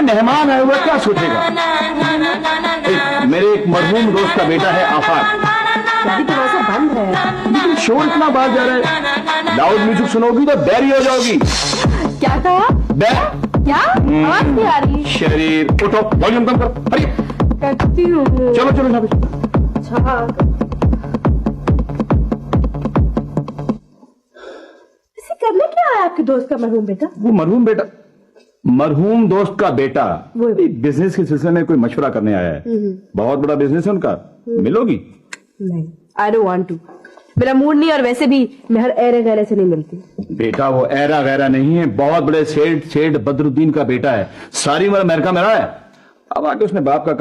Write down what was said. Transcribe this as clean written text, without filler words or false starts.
मेहमान आया हुआ क्या सोचेगा। मेरे एक मरहूम दोस्त का बेटा है आफाक। शादी की वजह से बंद है, लेकिन शोर इतना बाहर जा रहा है, लाउड म्यूजिक सुनोगी तो बैरी हो जाओगी। क्या कहा? क्या आवाज नहीं आ रही? शरीर उठो, वॉल्यूम कम करो। अरे करती हूँ। चलो चलो यहाँ पे। अच्छा इसे करने क्या आया आपके दोस्त का मरहूम बेटा? वो मरहूम दोस्त का बेटा बिजनेस के सिलसिले में कोई मशवरा करने आया है। बहुत बड़ा बिजनेस है उनका, मिलोगी? नहीं, आई डोंट वांट टू। मेरा मूड नहीं, और वैसे भी मैं हर एरे गैरे से नहीं मिलती। बेटा वो एरा गैरा नहीं है, बहुत बड़े सेठ बदरुद्दीन का बेटा है। सारी उम्र अमेरिका में रहा है, अब आके उसने बाप का काम